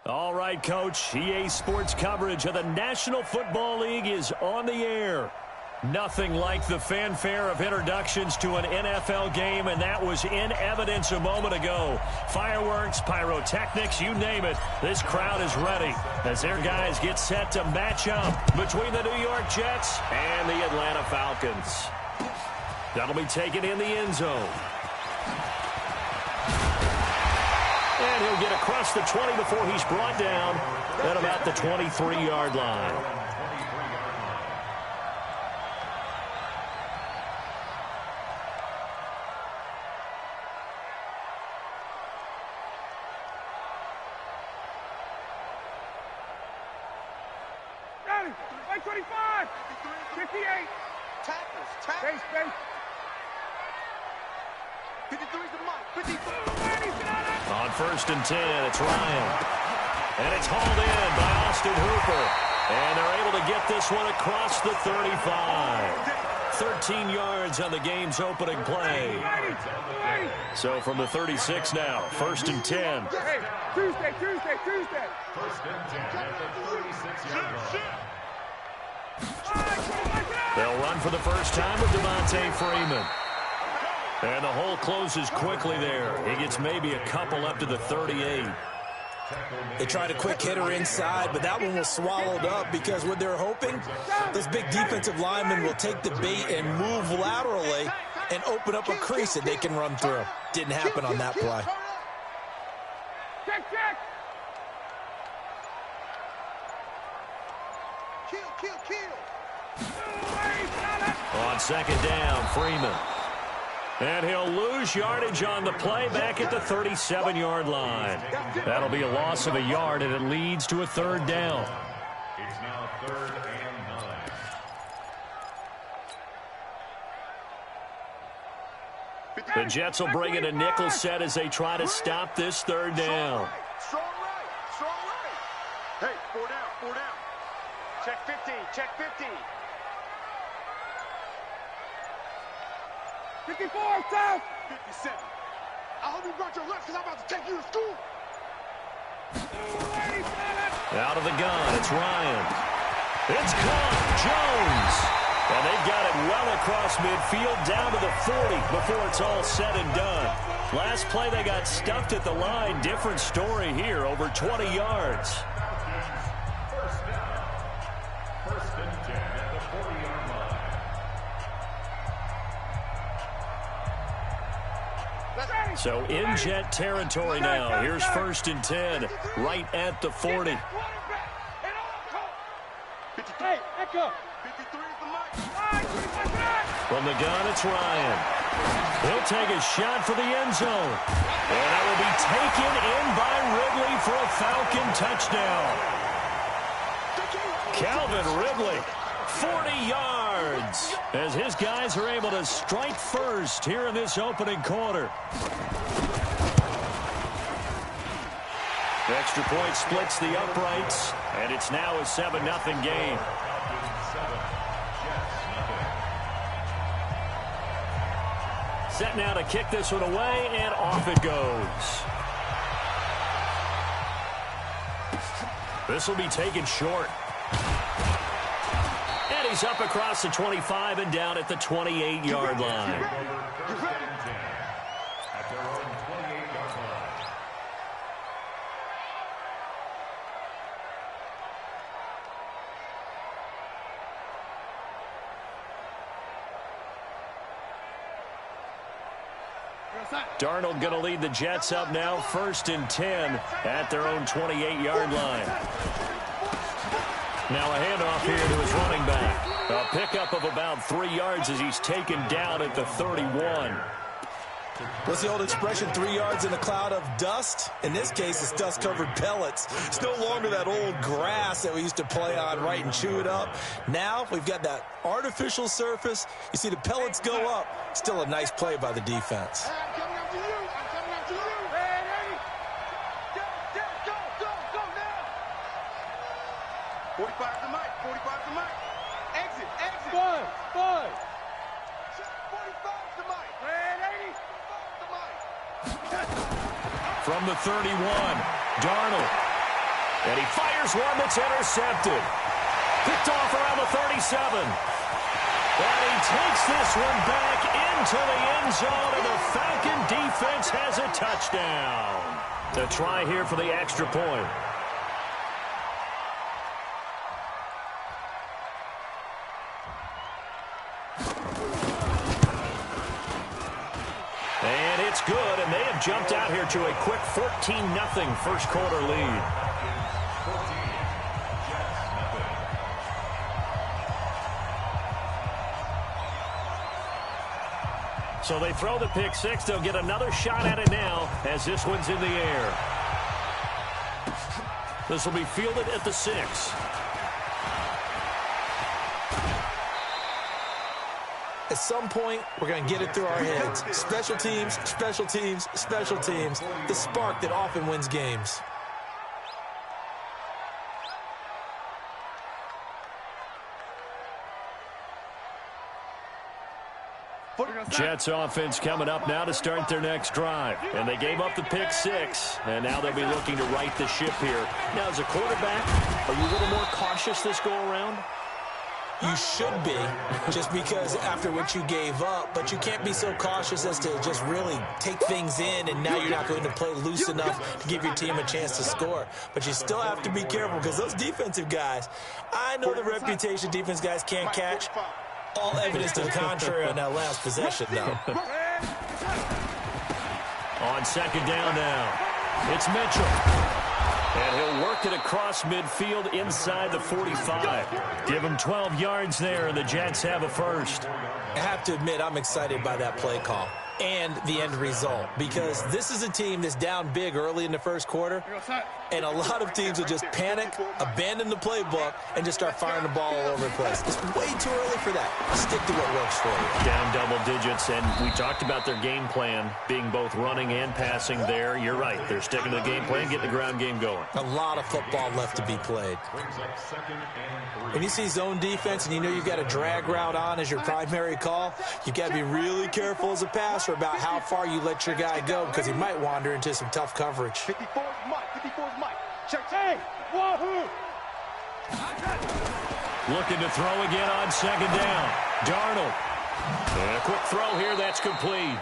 All right, Coach. EA Sports coverage of the National Football League is on the air. Nothing like the fanfare of introductions to an NFL game, and that was in evidence a moment ago. Fireworks, pyrotechnics, you name it. This crowd is ready as their guys get set to match up between the New York Jets and the Atlanta Falcons. That'll be taken in the end zone. And he'll get across the 20 before he's brought down at about the 23-yard line. Ready, 25, 58. Tackles. Base. 53's the mark. 54. On 1st and 10, it's Ryan. And it's hauled in by Austin Hooper. And they're able to get this one across the 35. 13 yards on the game's opening play. So from the 36 now, 1st and 10. Hey, Tuesday. 1st and 10 at the 36-yard line. They'll run for the first time with Devontae Freeman. And the hole closes quickly there. He gets maybe a couple up to the 38. They tried a quick hitter inside, but that one was swallowed up because what they're hoping, this big defensive lineman will take the bait and move laterally and open up a crease that they can run through. Didn't happen on that play. Check. Kill. On 2nd down, Freeman. And he'll lose yardage on the play back at the 37-yard line. That'll be a loss of a yard, and it leads to a 3rd down. It's now 3rd and 9. The Jets will bring in a nickel set as they try to stop this 3rd down. Strong right. Hey, 4 down. Check 50. 54, south. 57. I hope you brought your lunch because I'm about to take you to school. Out of the gun, it's Ryan. It's caught, Jones. And they've got it well across midfield down to the 40 before it's all said and done. Last play they got stuffed at the line. Different story here, over 20 yards. 1st and 10 at the 40-yard line. So in Jet territory now. Here's 1st and 10 right at the 40. Hey, echo. 53's the mark. From the gun, it's Ryan. He'll take a shot for the end zone. And that will be taken in by Ridley for a Falcon touchdown. Calvin Ridley, 40 yards, as his guys are able to strike first here in this opening quarter. The extra point splits the uprights, and it's now a 7-0 game. Set now to kick this one away, and off it goes. This will be taken short. And he's up across the 25 and down at the 28-yard line. At their own 28-yard line. Darnold going to lead the Jets up now, 1st and 10 at their own 28-yard line. Now a handoff here to his running back. A pickup of about 3 yards as he's taken down at the 31. What's the old expression, 3 yards in a cloud of dust? In this case, it's dust-covered pellets. It's no longer that old grass that we used to play on, right, and chew it up. Now we've got that artificial surface. You see the pellets go up. Still a nice play by the defense. I'm coming after you. Go now. 45 to Mike. Exit. 5. 45 to Mike. From the 31, Darnold. And he fires one that's intercepted. Picked off around the 37. And he takes this one back into the end zone, and the Falcon defense has a touchdown. The try here for the extra point. And it's good, and they have jumped out here to a quick 14-0 first quarter lead. So they throw the pick six. They'll get another shot at it now as this one's in the air. This will be fielded at the 6. At some point, we're going to get it through our heads. Special teams, special teams, special teams. The spark that often wins games. Jets offense coming up now to start their next drive. And they gave up the pick six, and now they'll be looking to right the ship here. Now, as a quarterback, are you a little more cautious this go-around? You should be, just because after what you gave up, but you can't be so cautious as to just really take things in, and now you're not going to play loose enough to give your team a chance to score. But you still have to be careful, because those defensive guys, I know the reputation defense guys can't catch. All evidence to the contrary on that last possession, though. On second down now, it's Mitchell. And he'll work it across midfield inside the 45. Give him 12 yards there, and the Jets have a first. I have to admit, I'm excited by that play call and the end result, because this is a team that's down big early in the first quarter, and a lot of teams will just panic, abandon the playbook, and just start firing the ball all over the place. It's way too early for that. Stick to what works for you. Down double digits, and we talked about their game plan being both running and passing there. You're right. They're sticking to the game plan, getting the ground game going. A lot of football left to be played. When you see zone defense and you know you've got a drag route on as your primary call, you've got to be really careful as a passer about how far you let your guy go, because he might wander into some tough coverage. 54's Mike. 54's Mike. Check. Hey, wahoo! Looking to throw again on second down. Darnold. And a quick throw here. That's complete.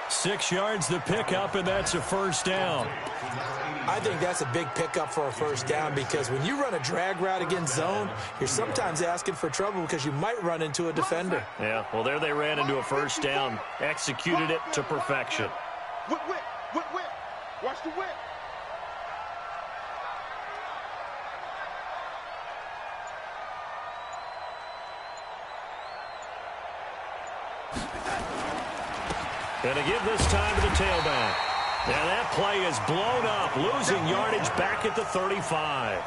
6 yards the pickup, and that's a first down. I think that's a big pickup for a first down, because when you run a drag route against zone, you're sometimes asking for trouble because you might run into a defender. Yeah, well, there they ran into a first down. Executed it to perfection. Whip. Watch the whip. And to give this time to the tailback. And that play is blown up, losing yardage back at the 35.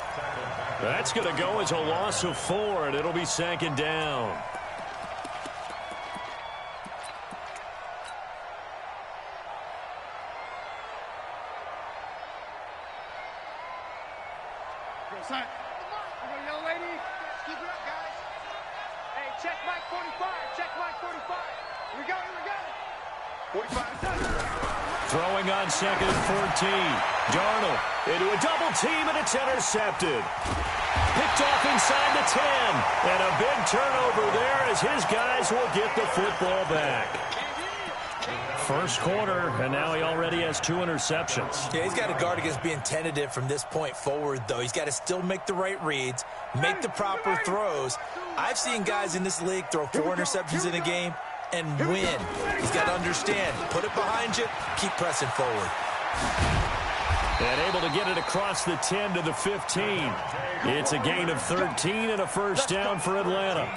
That's going to go as a loss of 4, and it'll be second down. Son, you go, young lady. Keep it up, guys. Hey, check Mike 45. Check Mike 45. Here we go. 45. Throwing on second and 14. Darnold into a double team, and it's intercepted. Picked off inside the 10. And a big turnover there as his guys will get the football back. First quarter, and now he already has 2 interceptions. Yeah, he's got to guard against being tentative from this point forward, though. He's got to still make the right reads, make the proper throws. I've seen guys in this league throw 4 interceptions in a game and win. He's got to understand, put it behind you, keep pressing forward. And able to get it across the 10 to the 15. It's a gain of 13 and a first down for Atlanta.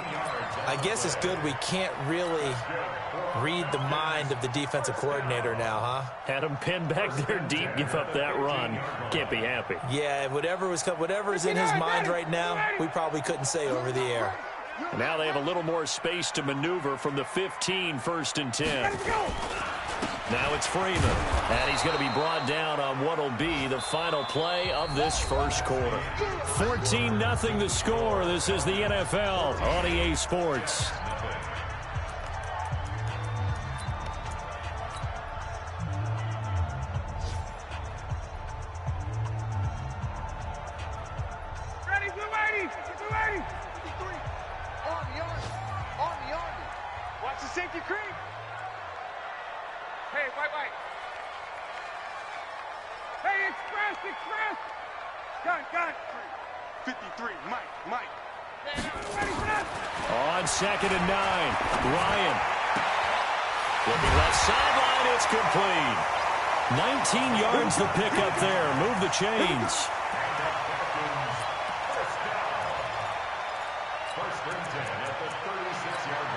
I guess it's good we can't really read the mind of the defensive coordinator now, huh? Had him pinned back there deep, give up that run. Can't be happy. Yeah, whatever is in his mind right now, we probably couldn't say over the air. Now they have a little more space to maneuver from the 15, first and 10. Now it's Freeman, and he's going to be brought down on what will be the final play of this first quarter. 14-0 the score. This is the NFL on EA Sports. 53, Mike. On 2nd and 9, Ryan. Looking left sideline, it's complete. 19 yards the pickup there. Move the chains. First and 10 at the 36-yard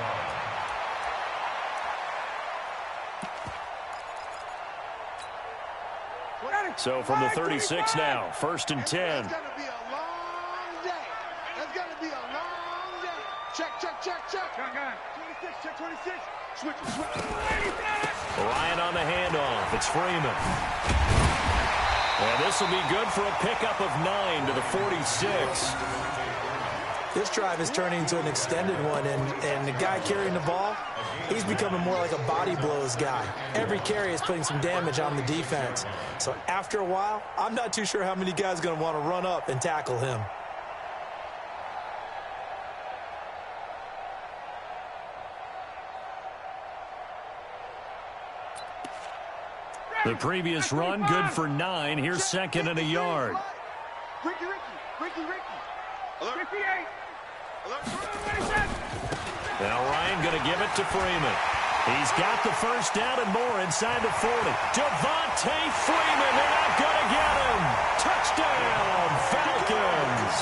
line. So from the 36 now, 1st and 10. It's going to be a long day. It's going to be a long day. Check. Gun. 26, check 26. Switch. Ryan on the handoff. It's Freeman. And this will be good for a pickup of 9 to the 46. This drive is turning into an extended one, and the guy carrying the ball, he's becoming more like a body blows guy. Every carry is putting some damage on the defense. So after a while, I'm not too sure how many guys are going to want to run up and tackle him. The previous run, good for 9. Here's 2nd and a yard. Ricky. Alert. 58. Now Ryan going to give it to Freeman. He's got the first down and more inside the 40. Devontae Freeman, they're not going to get him. Touchdown, Falcons.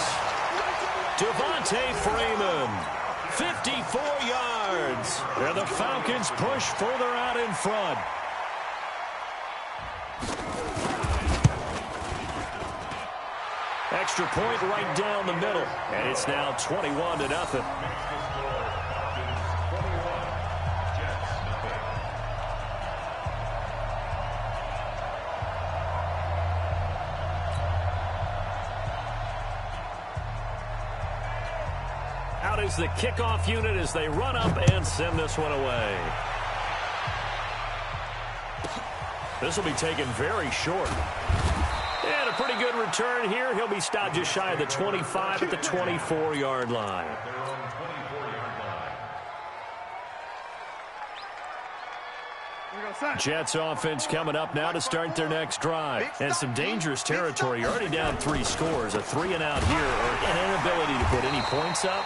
Devontae Freeman, 54 yards. And the Falcons push further out in front. Extra point right down the middle. And it's now 21-0. Out is the kickoff unit as they run up and send this one away. This will be taken very short. And a pretty good return here. He'll be stopped just shy of the 25 at the 24-yard line. Jets offense coming up now to start their next drive. And some dangerous territory. You're already down 3 scores. A 3-and-out here or an inability to put any points up.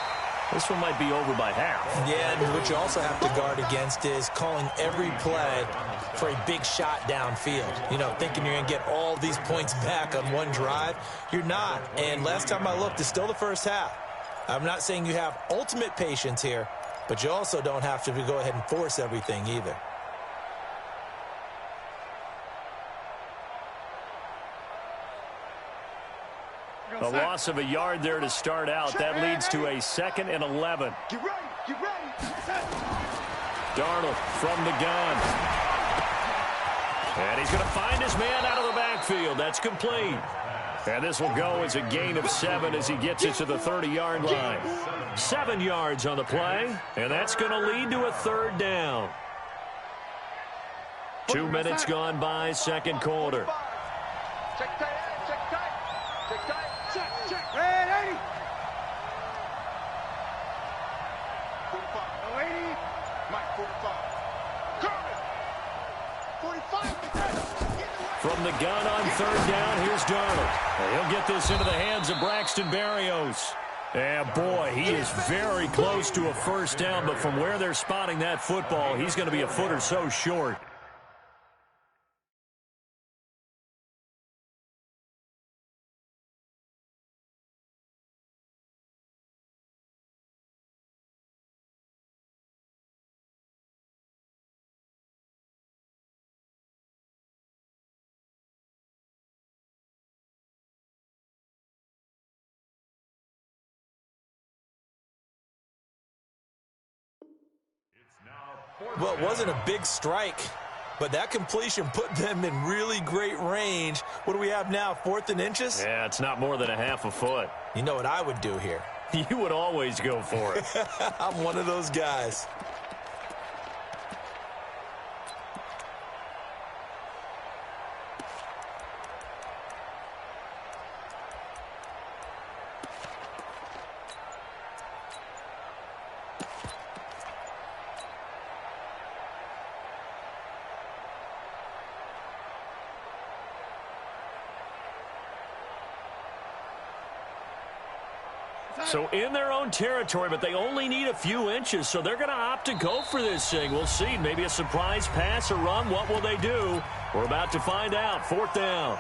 This one might be over by half. Yeah, and what you also have to guard against is calling every play for a big shot downfield. You know, thinking you're going to get all these points back on one drive. You're not. And last time I looked, it's still the first half. I'm not saying you have ultimate patience here, but you also don't have to go ahead and force everything either. A loss of a yard there to start out. That leads to a 2nd and 11. Get ready. Darnold from the gun. And he's going to find his man out of the backfield. That's complete. And this will go as a gain of 7 as he gets it to the 30-yard line. 7 yards on the play, and that's going to lead to a 3rd down. 2 minutes gone by, 2nd quarter. Check tight. Red 80. 45. No 80. Mike, 45. Curry. 45. From the gun on 3rd down, here's Darnold. He'll get this into the hands of Braxton Berrios. And boy, he is very close to a 1st down, but from where they're spotting that football, he's going to be a foot or so short. Well, it wasn't a big strike, but that completion put them in really great range. What do we have now, 4th and inches? Yeah, it's not more than a half a foot. You know what I would do here? You would always go for it. I'm one of those guys. So in their own territory, but they only need a few inches, so they're going to opt to go for this thing. We'll see. Maybe a surprise pass or run. What will they do? We're about to find out. 4th down.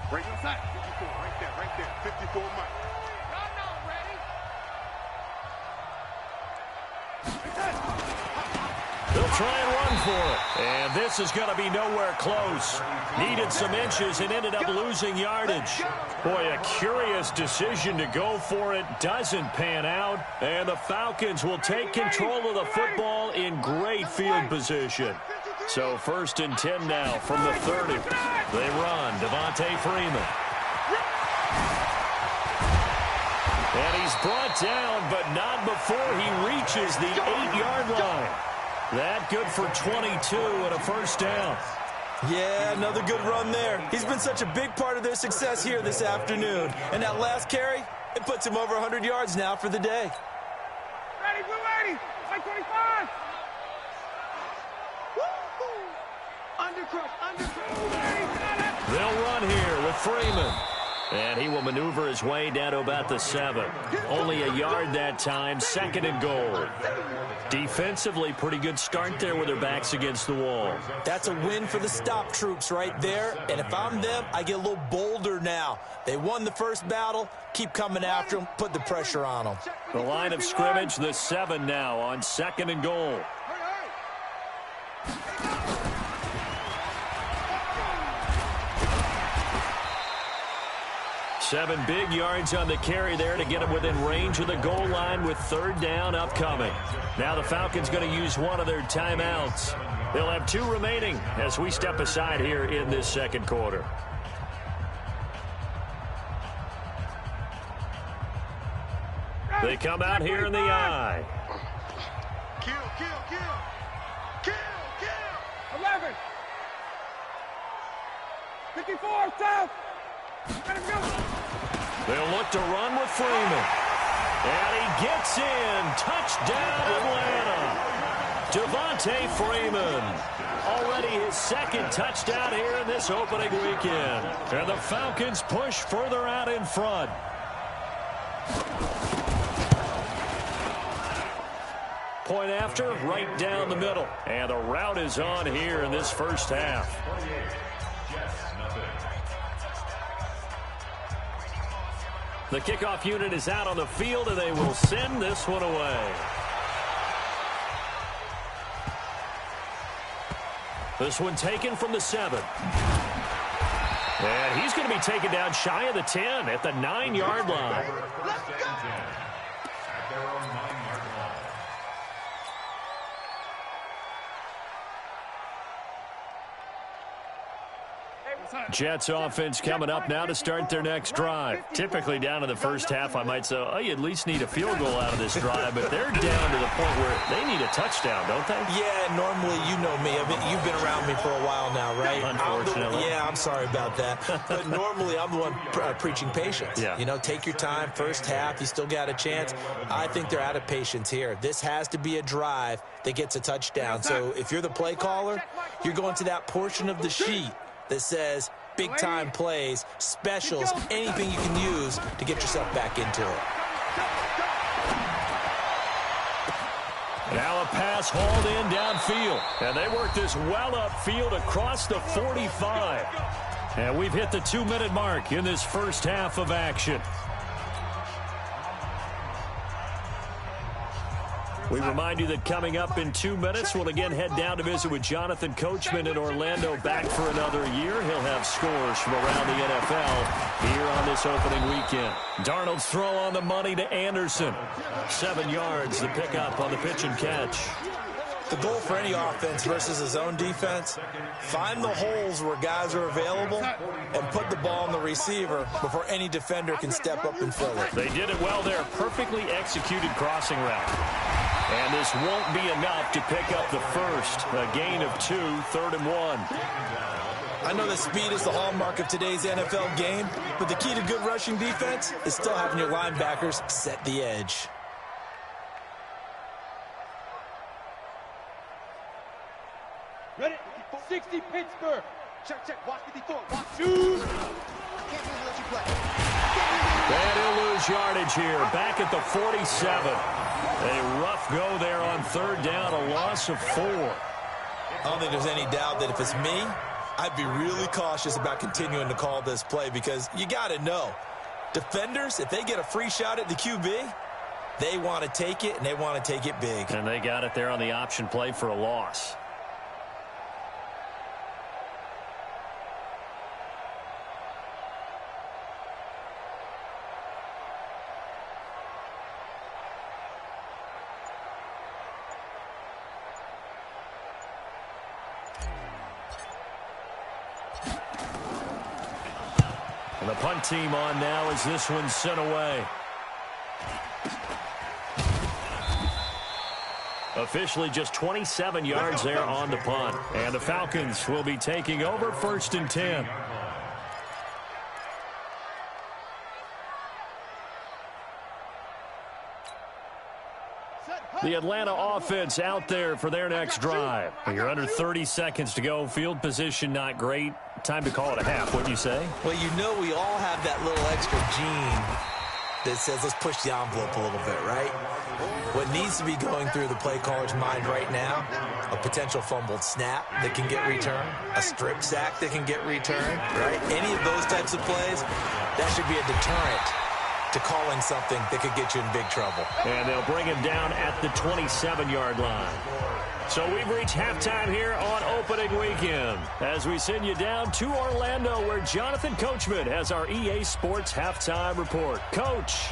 Right inside. 54, right there. 54 Mike. Y'all know ready. They'll try and run for it. And this is going to be nowhere close. Needed some inches and ended up losing yardage. Boy, a curious decision to go for it. Doesn't pan out. And the Falcons will take control of the football in great field position. So 1st and 10 now from the 30. They run. Devontae Freeman. And he's brought down, but not before he reaches the 8-yard line. That good for 22 and a 1st down. Yeah, another good run there. He's been such a big part of their success here this afternoon. And that last carry, it puts him over 100 yards now for the day. Ready, blue ready. Mike 25. They'll run here with Freeman. And he will maneuver his way down to about the 7. Only a yard that time, 2nd and goal. Defensively, pretty good start there with their backs against the wall. That's a win for the stop troops right there. And if I'm them, I get a little bolder now. They won the first battle. Keep coming after them. Put the pressure on them. The line of scrimmage, the 7 now on 2nd and goal. 7 big yards on the carry there to get him within range of the goal line with 3rd down upcoming. Now the Falcons going to use one of their timeouts. They'll have 2 remaining as we step aside here in this 2nd quarter. They come out here in the I. Kill. 11. 54, south. Let him go. They'll look to run with Freeman. And he gets in. Touchdown, Atlanta. Devontae Freeman. Already his 2nd touchdown here in this opening weekend. And the Falcons push further out in front. Point after, right down the middle. And the route is on here in this first half. The kickoff unit is out on the field, and they will send this one away. This one taken from the 7. And he's going to be taken down shy of the 10 at the 9-yard line. Jets offense coming up now to start their next drive. Typically down in the first half, I might say, oh, you at least need a field goal out of this drive, but they're down to the point where they need a touchdown, don't they? Yeah, normally, you know me. You've been around me for a while now, right? Unfortunately. I'm sorry about that. But normally, I'm the one preaching patience. Yeah. You know, take your time. First half, you still got a chance. I think they're out of patience here. This has to be a drive that gets a touchdown. So if you're the play caller, you're going to that portion of the sheet that says big-time plays, specials, anything you can use to get yourself back into it. Now a pass hauled in downfield. And they work this well upfield across the 45. And we've hit the 2-minute mark in this first half of action. We remind you that coming up in 2 minutes, we'll again head down to visit with Jonathan Coachman in Orlando, back for another year. He'll have scores from around the NFL here on this opening weekend. Darnold's throw on the money to Anderson. 7 yards, the pickup on the pitch and catch. The goal for any offense versus a zone defense, find the holes where guys are available and put the ball on the receiver before any defender can step up and fill it. They did it well there. Perfectly executed crossing route. And this won't be enough to pick up the first. A gain of 2, 3rd and 1. I know that speed is the hallmark of today's NFL game, but the key to good rushing defense is still having your linebackers set the edge. Ready? 60 Pittsburgh. Check. Watch 54. Watch. Shoot. Can't let you play. And he'll lose yardage here. Back at the 47. A rough go there on third down. A loss of 4. I don't think there's any doubt that if it's me, I'd be really cautious about continuing to call this play because you got to know, defenders, if they get a free shot at the QB, they want to take it, and they want to take it big. And they got it there on the option play for a loss. And the punt team on now as this one's sent away. Officially just 27 yards there on the punt. And the Falcons will be taking over 1st and 10. The Atlanta offense out there for their next drive. You're under 30 seconds to go. Field position not great. Time to call it a half, wouldn't you say? Well, you know we all have that little extra gene that says let's push the envelope a little bit, right? What needs to be going through the play caller's mind right now, a potential fumbled snap that can get returned, a strip sack that can get returned, right? Any of those types of plays, that should be a deterrent to calling something that could get you in big trouble. And they'll bring him down at the 27-yard line. So we've reached halftime here on opening weekend as we send you down to Orlando where Jonathan Coachman has our EA Sports halftime report. Coach.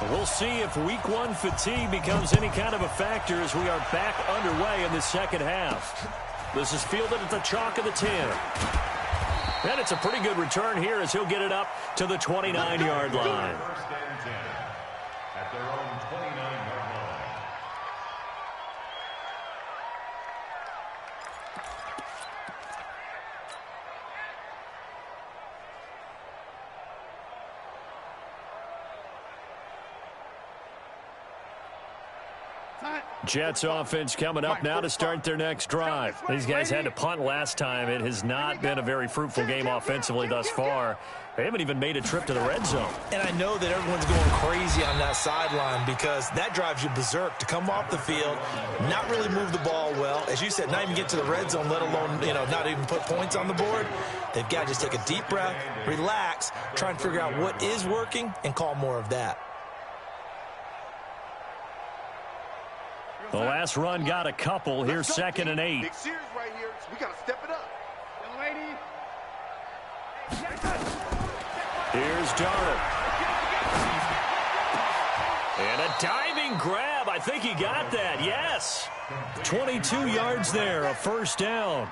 We'll see if week 1 fatigue becomes any kind of a factor as we are back underway in the second half. This is fielded at the chalk of the 10. And it's a pretty good return here as he'll get it up to the 29-yard line. First and 10 at their own 29-yard line. Jets offense coming up now to start their next drive. These guys had to punt last time. It has not been a very fruitful game offensively thus far. They haven't even made a trip to the red zone. And I know that everyone's going crazy on that sideline because that drives you berserk to come off the field, not really move the ball well. As you said, not even get to the red zone, let alone, not even put points on the board. They've got to just take a deep breath, relax, try and figure out what is working and call more of that. The last run got a couple. Here's 2nd and 8. Big series right here. So we got to step it up. Young lady. Here's Darnold. And a diving grab. I think he got that. Yes. 22 yards there. A first down.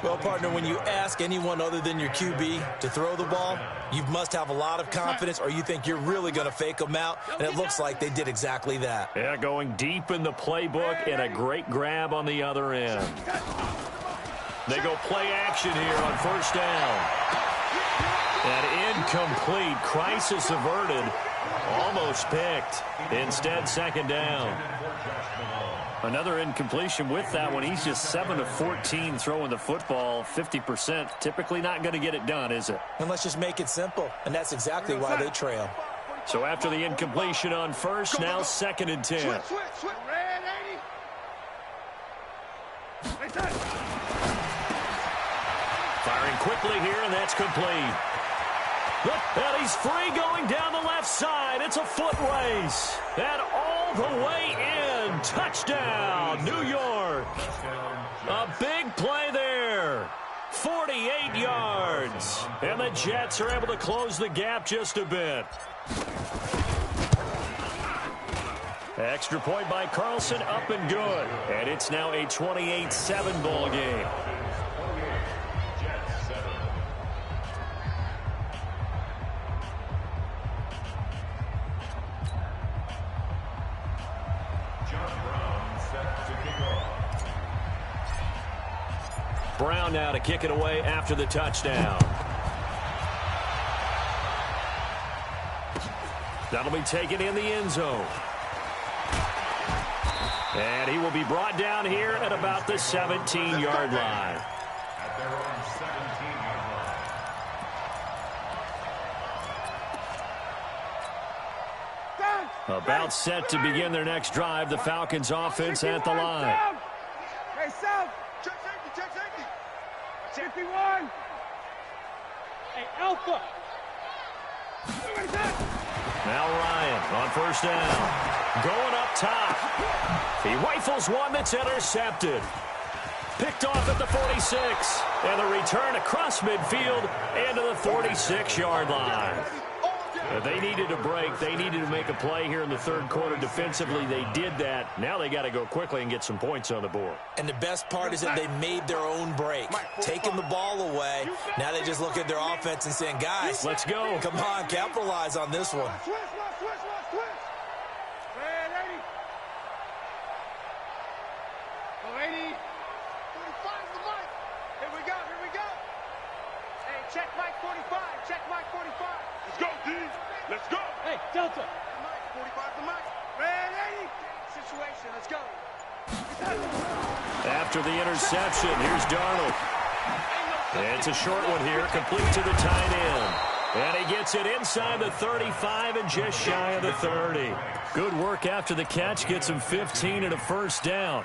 Well, partner, when you ask anyone other than your QB to throw the ball, you must have a lot of confidence or you think you're really going to fake them out, and it looks like they did exactly that. Yeah, going deep in the playbook and a great grab on the other end. They go play action here on first down. And incomplete. Crisis averted. Almost picked. Instead, 2nd down. Another incompletion with that one. He's just 7 of 14 throwing the football, 50%. Typically not going to get it done, is it? And let's just make it simple. And that's exactly why they trail. So after the incompletion on first, now 2nd and 10. Switch. Red 80. Firing quickly here, and that's complete. And he's free going down the left side. It's a foot race. And all the way in. Touchdown, New York. A big play there. 48 yards. And the Jets are able to close the gap just a bit. Extra point by Carlson, up and good. And it's now a 28-7 ball game. Brown now to kick it away after the touchdown. That'll be taken in the end zone. And he will be brought down here at about the 17-yard line. At their own 17-yard line. About set to begin their next drive. The Falcons offense at the line. Hey, South. Check safety. 51. Hey, Alpha. Now Ryan on first down. Going up top. He rifles one that's intercepted. Picked off at the 46. And the return across midfield and to the 46-yard line. They needed a break. They needed to make a play here in the third quarter. Defensively, they did that. Now they got to go quickly and get some points on the board. And the best part is that they made their own break, taking the ball away. Now they just look at their offense and saying, guys, let's go. Come on, capitalize on this one. Here we go. Hey, check Mike 45. Let's go, D. Let's go. Hey, Delta. Mike, 45 to Mike. Ready? Situation. Let's go. After the interception, here's Darnold. It's a short one here, complete to the tight end. And he gets it inside the 35 and just shy of the 30. Good work after the catch, gets him 15 and a first down.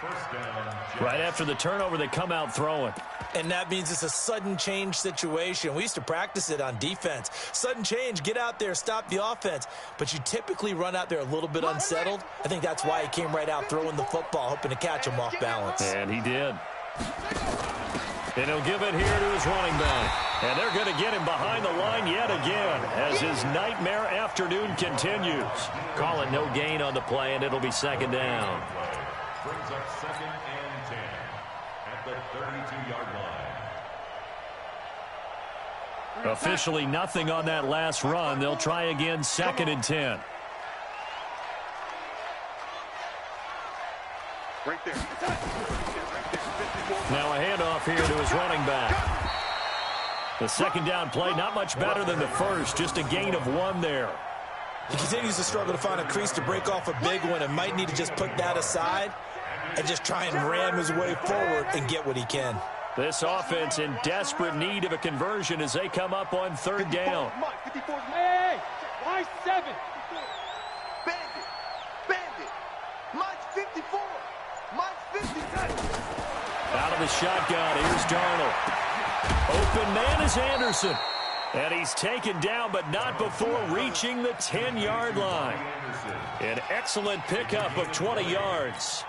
Right after the turnover, they come out throwing. And that means it's a sudden change situation. We used to practice it on defense. Sudden change, get out there, stop the offense. But you typically run out there a little bit unsettled. I think that's why he came right out throwing the football, hoping to catch him off balance. And he did. And he'll give it here to his running back. And they're going to get him behind the line yet again as his nightmare afternoon continues. Call it no gain on the play, and it'll be second down. Brings up 2nd and 10 at the 32-yard line. Officially nothing on that last run. They'll try again 2nd and 10. Right there. Now a handoff here to his running back. The second down play, not much better than the first, just a gain of 1 there. He continues to struggle to find a crease to break off a big one and might need to just put that aside and just try and ram his way forward and get what he can. This offense in desperate need of a conversion as they come up on 3rd down. Hey, why 7? Bandit. Mike's 54. Mike's 50. Out of the shotgun, here's Darnold. Open man is Anderson. And he's taken down, but not before reaching the 10-yard line. An excellent pickup of 20 yards.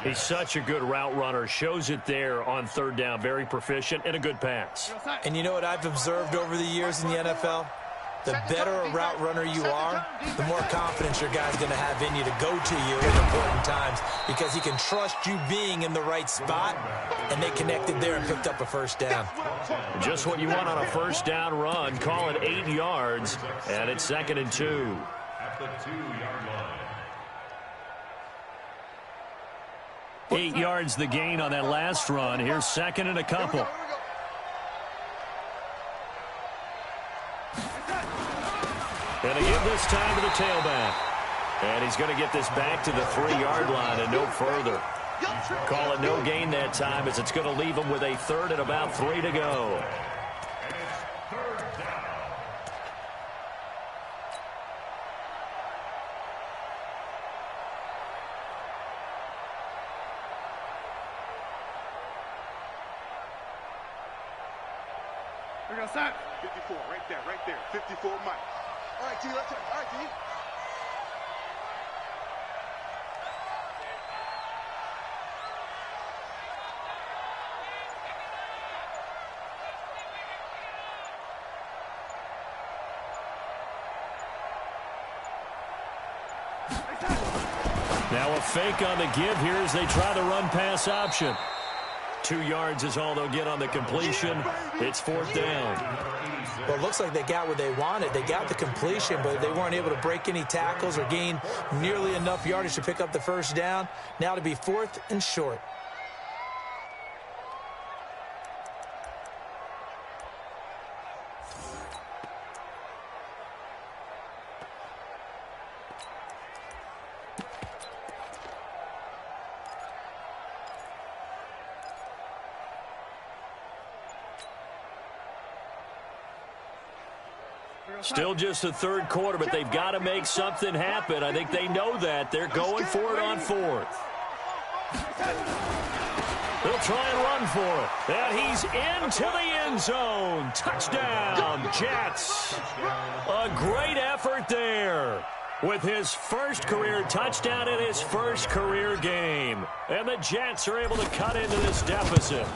He's such a good route runner. Shows it there on 3rd down. Very proficient and a good pass. And you know what I've observed over the years in the NFL? The better a route runner you are, the more confidence your guy's going to have in you to go to you at important times because he can trust you being in the right spot, and they connected there and picked up a first down. Just what you want on a first down run. Call it 8 yards, and it's 2nd and 2. At the 2-yard line. 8 yards the gain on that last run. Here's 2nd and a couple. And they give this time to the tailback. And he's going to get this back to the 3-yard line and no further. Call it no gain that time as it's going to leave him with a 3rd and about 3 to go. And it's 3rd down. We're going to start. 54, right there. 54, Mike. All right, T, let's check. All right, T. Now a fake on the give here as they try the run-pass option. 2 yards is all they'll get on the completion. It's 4th down. Well, it looks like they got what they wanted. They got the completion, but they weren't able to break any tackles or gain nearly enough yardage to pick up the first down. Now to be 4th and short. Still just the third quarter, but they've got to make something happen. I think they know that. They're going for it on fourth. They'll try and run for it. And he's into the end zone. Touchdown, Jets. A great effort there with his first career touchdown in his first career game. And the Jets are able to cut into this deficit.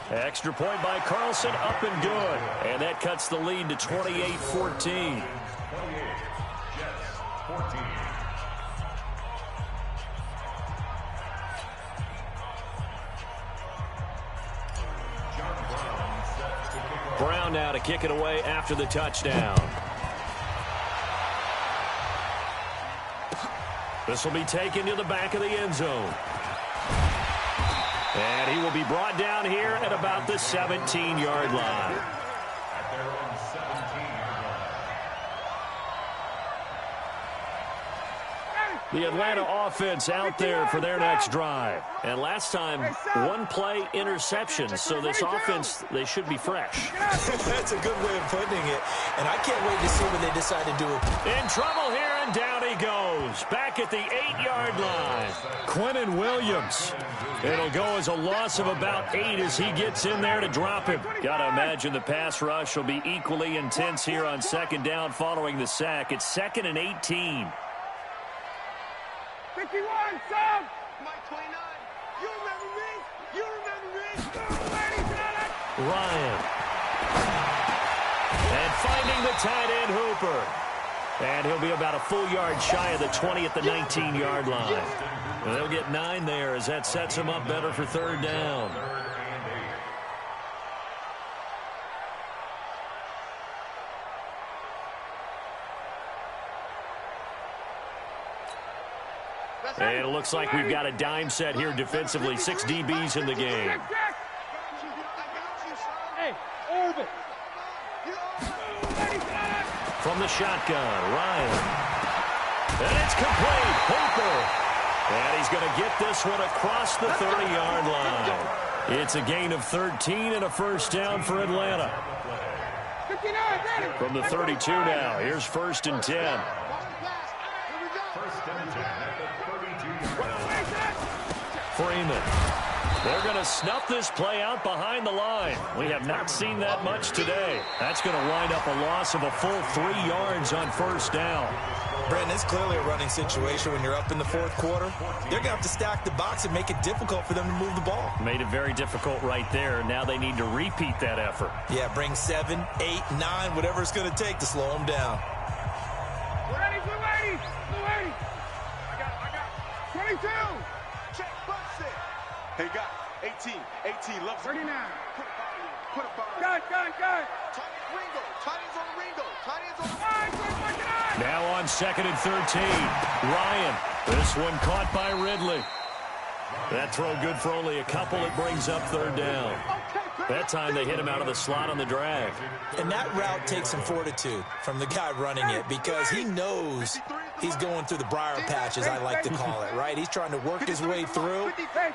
Extra point by Carlson, up and good. And that cuts the lead to 28-14. Brown now to kick it away after the touchdown. This will be taken to the back of the end zone. And he will be brought down here at about the 17-yard line. At their own 17-yard line. The Atlanta offense out there for their next drive. And last time, one play interception. So this offense, they should be fresh. That's a good way of putting it. And I can't wait to see what they decide to do. In trouble here, and down he goes. Back at the 8-yard line. Quinnen Williams. It'll go as a loss of about 8 as he gets in there to drop him. Got to imagine the pass rush will be equally intense here on second down following the sack. It's 2nd and 18. 51, Sam! Mike 29. You remember me? You remember me? Ryan. And finding the tight end Hooper. And he'll be about a full yard shy of the 20 at the 19-yard line. And they'll get 9 there as that sets him up better for third down. And it looks like we've got a dime set here defensively. 6 DBs in the game. Hey, Orbit. From the shotgun, Ryan. And it's complete. Hooper. And he's going to get this one across the 30-yard line. It's a gain of 13 and a first down for Atlanta. From the 32 now, here's 1st and 10. Freeman. They're going to snuff this play out behind the line. We have not seen that much today. That's going to wind up a loss of a full 3 yards on first down. Brandon, it's clearly a running situation when you're up in the fourth quarter. They're going to have to stack the box and make it difficult for them to move the ball. Made it very difficult right there. Now they need to repeat that effort. Yeah, bring 7, 8, 9, whatever it's going to take to slow them down. We're ready, blue 80. Blue 80. I got 22. Check, bust it. Hey, got 18. 18, loves 39. Put a ball. Gun. Tight end Ringo. Tight end's on Ringo. Tight end's on Now on 2nd and 13. Ryan. This one caught by Ridley. That throw good for only a couple. It brings up third down. That time they hit him out of the slot on the drag. And that route takes some fortitude from the guy running it because he knows he's going through the briar patch, as I like to call it, right? He's trying to work his way through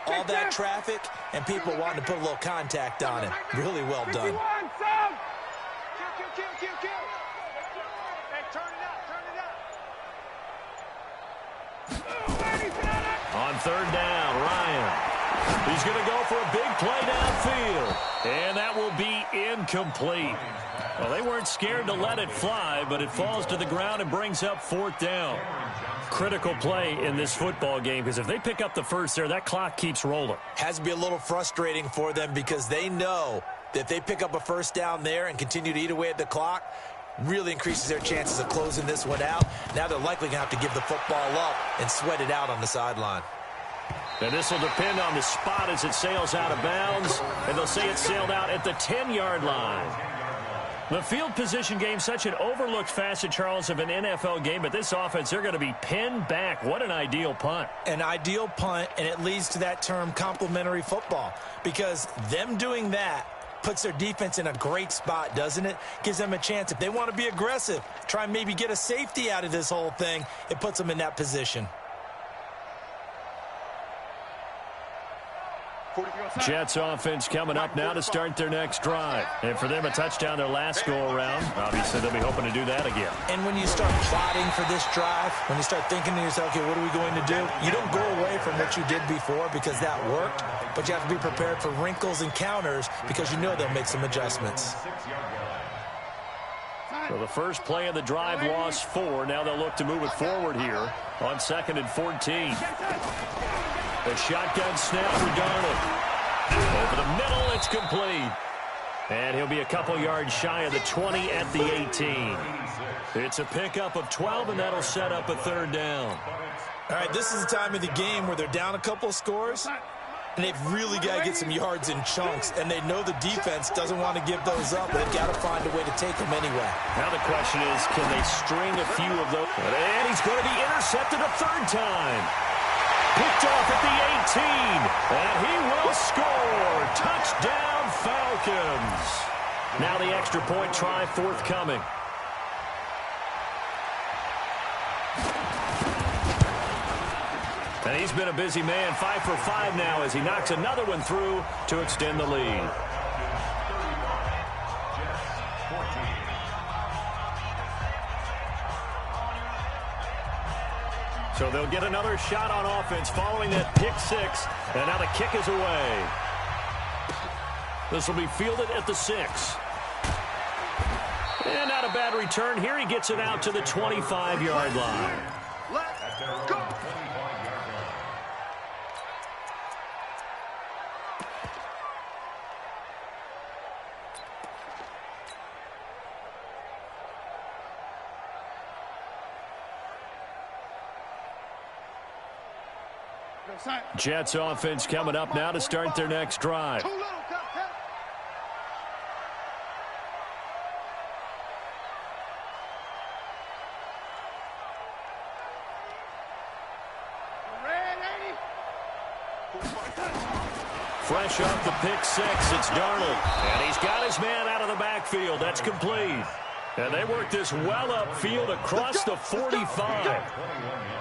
all that traffic and people wanting to put a little contact on him. Really well done. Kill. Hey, turn it up. On third down, Ryan. He's going to go for a big play downfield. And that will be incomplete. Well, they weren't scared to let it fly, but it falls to the ground and brings up 4th down. Critical play in this football game because if they pick up the first there, that clock keeps rolling. Has to be a little frustrating for them because they know that if they pick up a first down there and continue to eat away at the clock, really increases their chances of closing this one out. Now they're likely going to have to give the football up and sweat it out on the sideline. And this will depend on the spot as it sails out of bounds. And they'll say it sailed out at the 10-yard line. The field position game, such an overlooked facet, Charles, of an NFL game. But this offense, they're going to be pinned back. What an ideal punt. An ideal punt, and it leads to that term complementary football. Because them doing that puts their defense in a great spot, doesn't it? Gives them a chance. If they want to be aggressive, try and maybe get a safety out of this whole thing, it puts them in that position. 40 Jets offense coming up now to start their next drive. And for them, a touchdown their last go-around. Obviously, they'll be hoping to do that again. And when you start plotting for this drive, when you start thinking to yourself, okay, what are we going to do? You don't go away from what you did before because that worked, but you have to be prepared for wrinkles and counters because you know they'll make some adjustments. So the first play of the drive lost 4. Now they'll look to move it forward here on 2nd and 14. The shotgun snap for Darnold. Over the middle, it's complete. And he'll be a couple yards shy of the 20 at the 18. It's a pickup of 12, and that'll set up a 3rd down. All right, this is the time of the game where they're down a couple of scores, and they've really got to get some yards in chunks, and they know the defense doesn't want to give those up, but they've got to find a way to take them anyway. Now the question is, can they string a few of those? And he's going to be intercepted a 3rd time. Picked off at the 18, and he will score. Touchdown, Falcons. Now the extra point try forthcoming. And he's been a busy man, 5 for 5 now as he knocks another one through to extend the lead. So they'll get another shot on offense following that pick 6, and now the kick is away. This will be fielded at the 6. And not a bad return here. He gets it out to the 25-yard line. Let's go. Jets offense coming up now to start their next drive. Fresh off the pick 6, it's Darnold. And he's got his man out of the backfield. That's complete. And they work this well upfield across the 45.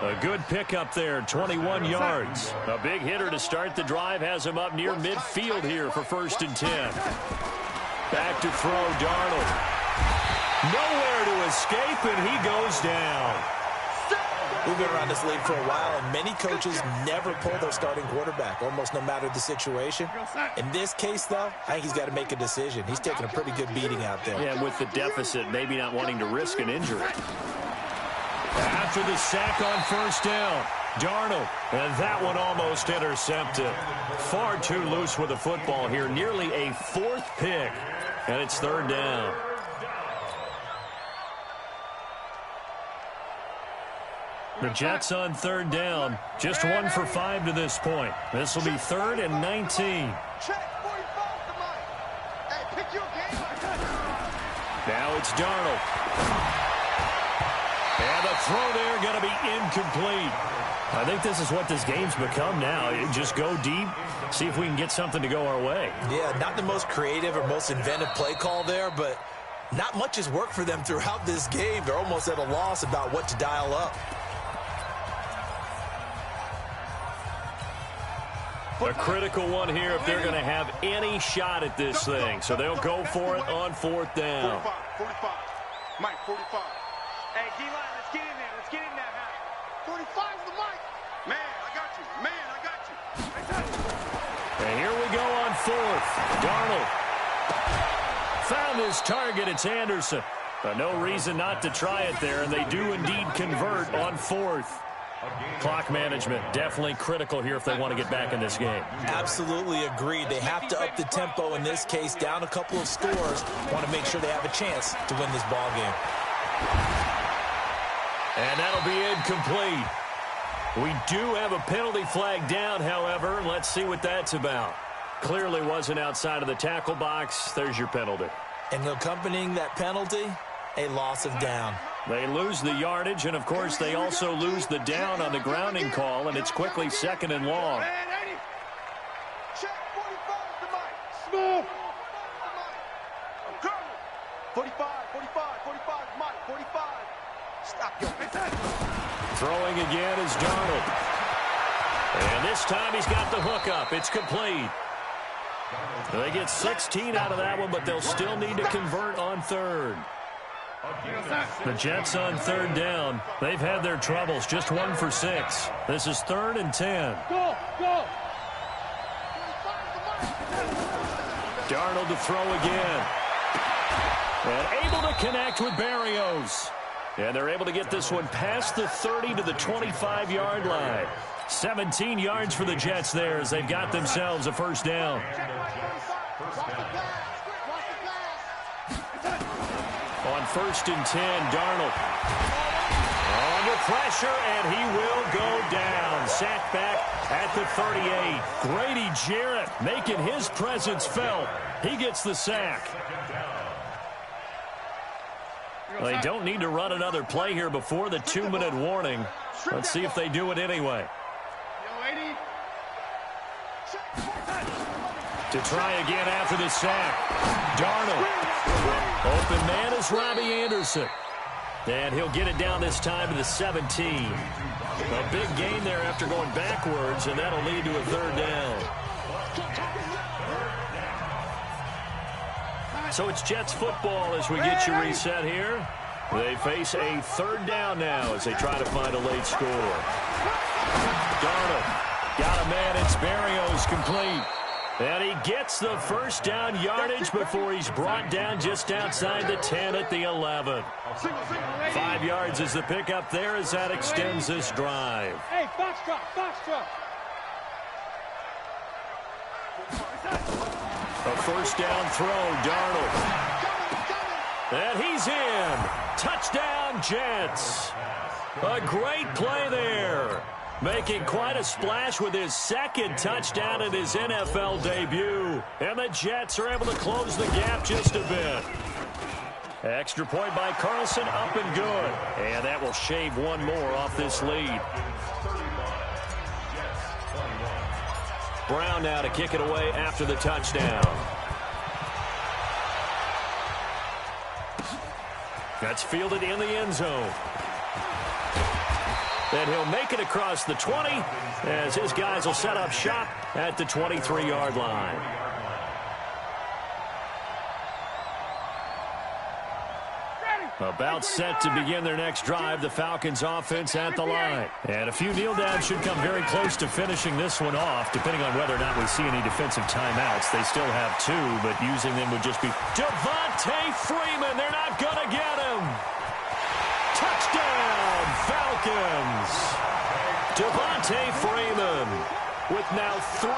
A good pickup there, 21 yards. A big hitter to start the drive has him up near midfield here for 1st and 10. Back to throw, Darnold. Nowhere to escape, and he goes down. We've been around this league for a while, and many coaches never pull their starting quarterback, almost no matter the situation. In this case, though, I think he's got to make a decision. He's taking a pretty good beating out there. Yeah, with the deficit, maybe not wanting to risk an injury. After the sack on 1st down, Darnold, and that one almost intercepted. Far too loose with the football here, nearly a 4th pick, and it's 3rd down. The Jets on 3rd down, just 1 for 5 to this point. This will be 3rd and 19. Now it's Darnold. And the throw there going to be incomplete. I think this is what this game's become now. Just go deep, see if we can get something to go our way. Yeah, not the most creative or most inventive play call there, but not much has worked for them throughout this game. They're almost at a loss about what to dial up. A critical one here if they're going to have any shot at this thing. So they'll go for it on 4th down. 45. Mike, 45. Hey, D-line, let's get in there. Let's get in there, man. 45's the mic. Man, I got you. Man, I got you. And here we go on 4th. Darnold found his target. It's Anderson. But no reason not to try it there, and they do indeed convert on 4th. Clock management definitely critical here if they want to get back in this game. Absolutely agreed. They have to up the tempo in this case, down a couple of scores. Want to make sure they have a chance to win this ball game. And that'll be incomplete. We do have a penalty flag down, however. Let's see what that's about. Clearly wasn't outside of the tackle box. There's your penalty. And accompanying that penalty, a loss of down. They lose the yardage, and, of course, they also lose the down on the grounding call, and it's quickly 2nd and long. Check 45 the mic. Smooth. 45, Mike, 45. Stop your. Throwing again is Darnold. And this time he's got the hook up. It's complete. They get 16 out of that one, but they'll still need to convert on third. The Jets on third down. They've had their troubles, just 1 for 6. This is 3rd and 10. Go, go. Darnold to throw again. And able to connect with Berrios. And they're able to get this one past the 30 to the 25-yard line. 17 yards for the Jets there as they've got themselves a first down. On 1st and 10, Darnold. Under pressure, and he will go down. Sacked back at the 38. Grady Jarrett making his presence felt. He gets the sack. Well, they don't need to run another play here before the 2-minute warning. Let's see if they do it anyway. To try again after the sack. Darnold. Open man is Robbie Anderson. And he'll get it down this time to the 17. A big gain there after going backwards, and that'll lead to a 3rd down. So it's Jets football as we get you reset here. They face a 3rd down now as they try to find a late score. Darnold got a man. It's Berrios complete. And he gets the first down yardage before he's brought down just outside the 10 at the 11. 5 yards is the pickup there as that extends this drive. Hey, box drop, box drop. A first down throw, Darnold. And he's in. Touchdown, Jets. A great play there. Making quite a splash with his 2nd touchdown in his NFL debut. And the Jets are able to close the gap just a bit. Extra point by Carlson, up and good. And that will shave one more off this lead. Brown now to kick it away after the touchdown. That's fielded in the end zone. And he'll make it across the 20 as his guys will set up shop at the 23-yard line. About set to begin their next drive, the Falcons offense at the line. And a few kneel downs should come very close to finishing this one off, depending on whether or not we see any defensive timeouts. They still have 2, but using them would just be Devontae Freeman. They're not going to get him. Touchdown, Falcons. Devontae Freeman with now 3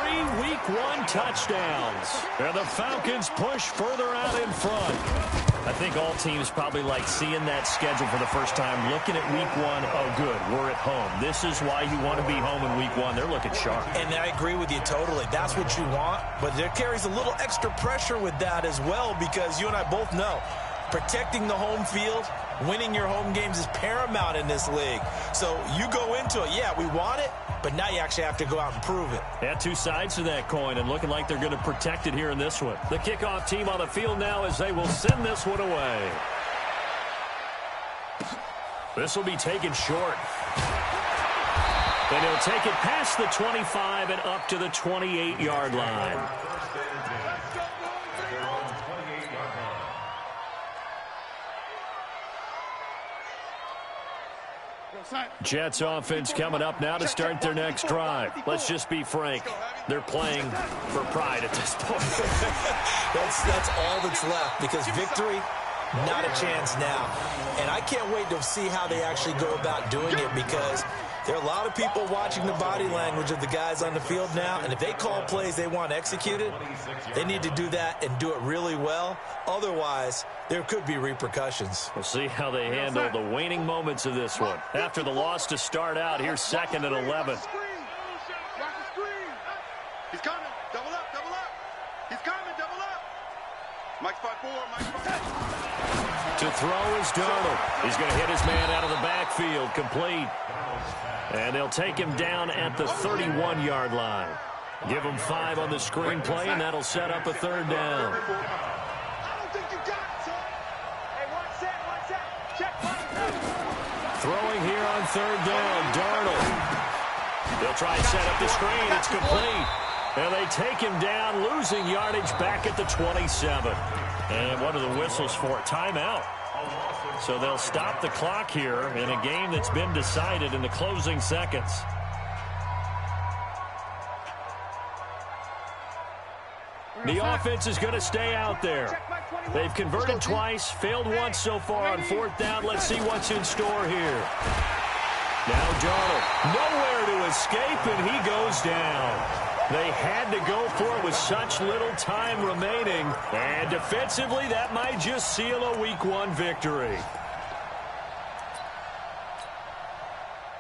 Week 1 touchdowns. And the Falcons push further out in front. I think all teams probably like seeing that schedule for the first time, looking at Week 1. Oh, good, we're at home. This is why you want to be home in Week 1. They're looking sharp. And I agree with you totally. That's what you want, but there carries a little extra pressure with that as well, because you and I both know protecting the home field, winning your home games is paramount in this league. So you go into it, yeah, we want it, but now you actually have to go out and prove it. Yeah, 2 sides to that coin, and looking like they're going to protect it here in this one. The kickoff team on the field now as they will send this one away. This will be taken short. And he'll take it past the 25 and up to the 28-yard line. Jets offense coming up now to start their next drive. Let's just be frank. They're playing for pride at this point. That's all that's left, because victory, not a chance now. And I can't wait to see how they actually go about doing it, because there are a lot of people watching the body language of the guys on the field now, and if they call plays they want executed, they need to do that and do it really well. Otherwise, there could be repercussions. We'll see how they handle the waning moments of this one. After the loss to start out, here's 2nd and 11. He's coming. Double up, double up. He's coming, double up. Mike's 5-4, Mike's 5-4. To throw is Darnold. He's going to hit his man out of the backfield, complete. And they'll take him down at the 31-yard line. Give him 5 on the screen play, and that'll set up a 3rd down. Throwing here on 3rd down, Darnold. They'll try to set up the screen. It's complete. And they take him down, losing yardage back at the 27. And what are the whistles for? Timeout. So they'll stop the clock here in a game that's been decided in the closing seconds. The offense is going to stay out there. They've converted twice, failed once so far on fourth down. Let's see what's in store here. Now Darnold, nowhere to escape, and he goes down. They had to go for it with such little time remaining. And defensively, that might just seal a Week 1 victory.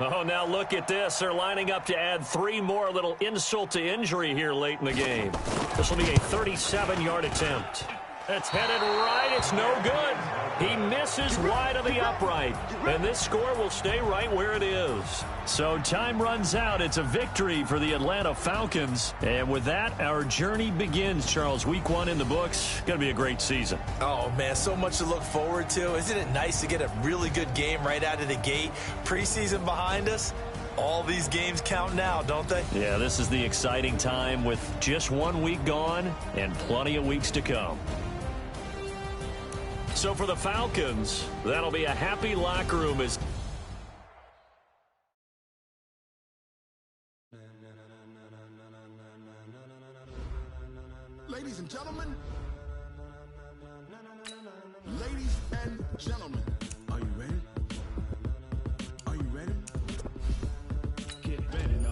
Oh, now look at this. They're lining up to add 3 more, little insult to injury here late in the game. This will be a 37-yard attempt. It's headed right. It's no good. He misses wide of the upright. And this score will stay right where it is. So time runs out. It's a victory for the Atlanta Falcons. And with that, our journey begins, Charles. Week 1 in the books. Going to be a great season. Oh, man, so much to look forward to. Isn't it nice to get a really good game right out of the gate? Preseason behind us. All these games count now, don't they? Yeah, this is the exciting time with just 1 week gone and plenty of weeks to come. So for the Falcons, that'll be a happy locker room as ladies and gentlemen, are you ready? Are you ready? Get ready, now.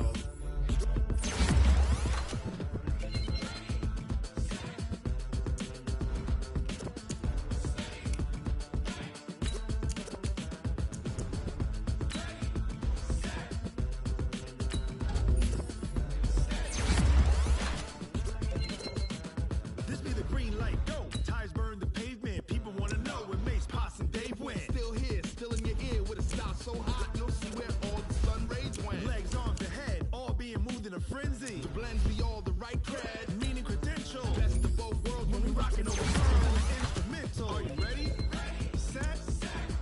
This be the green light, go. Tires burn the pavement. People want to know where Mace, Potts, and Dave went. Still here, still in your ear with a style so hot, you'll see where all the sun rays went. Legs, arms, and head, all being moved in a frenzy. The blends be all the right cred, meaning credential. Best of both worlds when we rockin' over pearls. Instrumental. Are you ready? Set.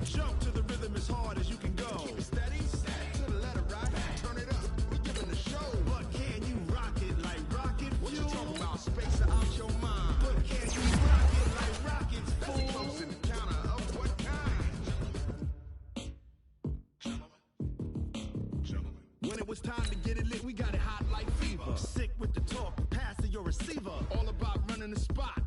Jump to the rhythm as hard as you can go. Keep it steady. To the letter right. Turn it up. We giving the show. But can you rock it like rocket fuel? What you talking about? Space out your mind. But can you rock it like rockets, fool? Close in the counter of what kind? Gentlemen. When it was time to get it lit, we got it hot like fever. Sick with the talk, pass to your receiver. All about running the spot.